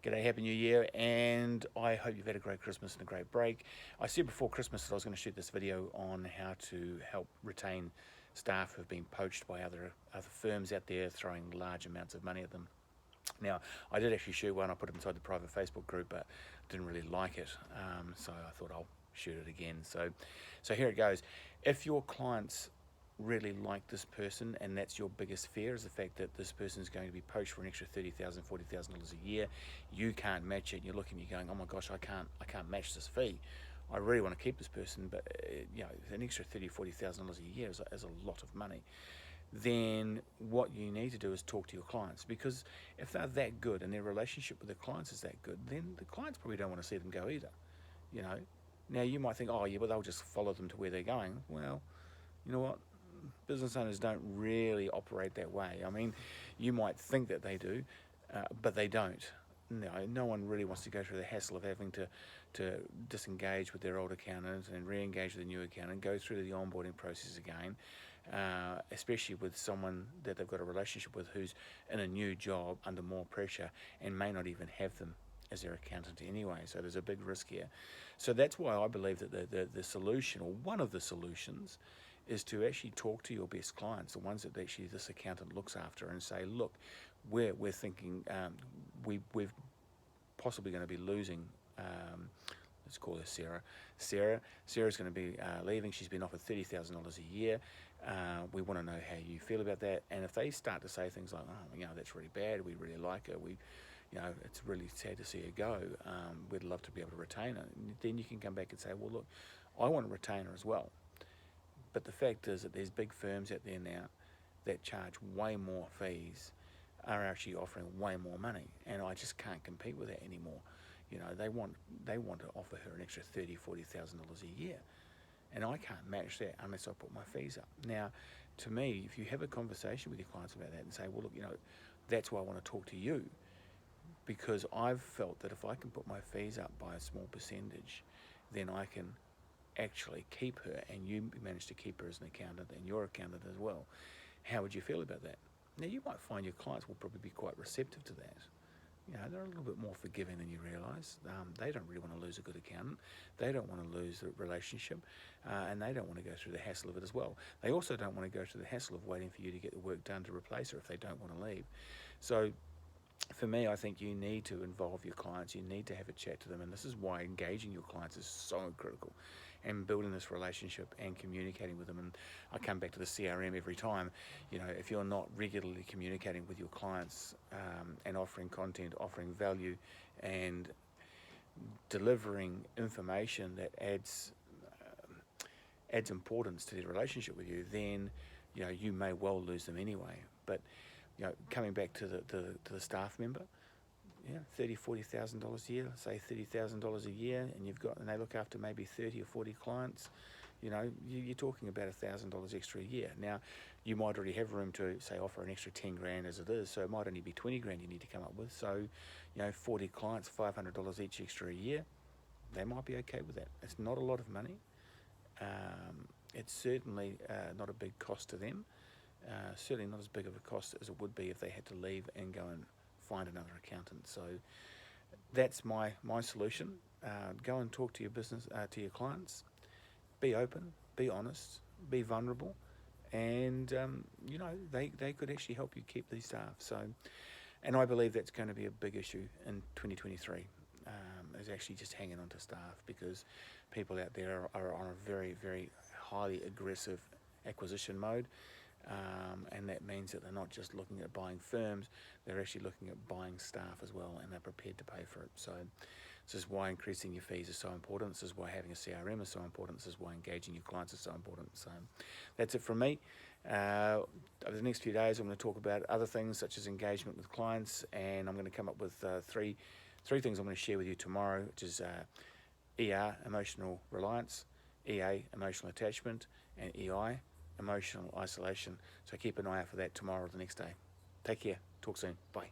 G'day, Happy New Year, and I hope you've had a great Christmas and a great break. I said before Christmas that I was going to shoot this video on how to help retain staff who have been poached by other firms out there throwing large amounts of money at them. Now, I did actually shoot one. I put it inside the private Facebook group, but didn't really like it, so I thought I'll shoot it again. So here it goes. If your clients really like this person and that's your biggest fear, is the fact that this person is going to be poached for an extra $30,000, $40,000 a year, you can't match it, and you're looking, you're going, oh my gosh, I can't match this fee. I really want to keep this person, but an extra $30,000, $40,000 a year is a lot of money. Then what you need to do is talk to your clients, because if they're that good and their relationship with their clients is that good, then the clients probably don't want to see them go either. Now you might think, oh yeah, but they'll just follow them to where they're going. Well, you know what? Business owners don't really operate that way. I mean, you might think that they do, but they don't. No one really wants to go through the hassle of having to disengage with their old accountant and re-engage with a new accountant, go through the onboarding process again, especially with someone that they've got a relationship with who's in a new job under more pressure and may not even have them as their accountant anyway. So there's a big risk here. So that's why I believe that the solution, or one of the solutions, is to actually talk to your best clients, the ones that actually this accountant looks after, and say, look, we're thinking we're possibly going to be losing, let's call her Sarah. Sarah's going to be leaving. She's been offered $30,000 a year. We want to know how you feel about that. And if they start to say things like, oh, that's really bad, we really like her, it's really sad to see her go, we'd love to be able to retain her, then you can come back and say, well, look, I want to retain her as well. But the fact is that there's big firms out there now that charge way more fees, are actually offering way more money, and I just can't compete with that anymore. They want to offer her an extra $30,000, $40,000 a year, and I can't match that unless I put my fees up. Now, to me, if you have a conversation with your clients about that and say, well, look, that's why I want to talk to you, because I've felt that if I can put my fees up by a small percentage, then I can actually keep her, and you manage to keep her as an accountant and your accountant as well. How would you feel about that? Now, you might find your clients will probably be quite receptive to that. They're a little bit more forgiving than you realise. They don't really want to lose a good accountant. They don't want to lose the relationship, and they don't want to go through the hassle of it as well. They also don't want to go through the hassle of waiting for you to get the work done to replace her if they don't want to leave. So for me, I think you need to involve your clients. You need to have a chat to them, and this is why engaging your clients is so critical, and building this relationship and communicating with them. And I come back to the CRM every time. If you're not regularly communicating with your clients and offering content, offering value, and delivering information that adds importance to their relationship with you, then you may well lose them anyway. But coming back to the staff member, $30,000, $40,000 a year, say $30,000 a year, and they look after maybe 30 or 40 clients, you're talking about $1,000 extra a year. Now, you might already have room to, say, offer an extra 10 grand as it is, so it might only be 20 grand you need to come up with. So, 40 clients, $500 each extra a year, they might be okay with that. It's not a lot of money. It's certainly not a big cost to them. Certainly not as big of a cost as it would be if they had to leave and go and find another accountant. So that's my solution. Go and talk to your business, to your clients. Be open, be honest, be vulnerable, and they could actually help you keep these staff. So, and I believe that's going to be a big issue in 2023. Is actually just hanging on to staff, because people out there are on a very, very highly aggressive acquisition mode. And that means that they're not just looking at buying firms, they're actually looking at buying staff as well, and they're prepared to pay for it. So this is why increasing your fees is so important. This is why having a CRM is so important. This is why engaging your clients is so important. So that's it from me. Over the next few days, I'm going to talk about other things such as engagement with clients, and I'm going to come up with three things I'm going to share with you tomorrow, which is ER, emotional reliance, EA, emotional attachment, and EI, emotional isolation. So keep an eye out for that tomorrow or the next day. Take care. Talk soon. Bye.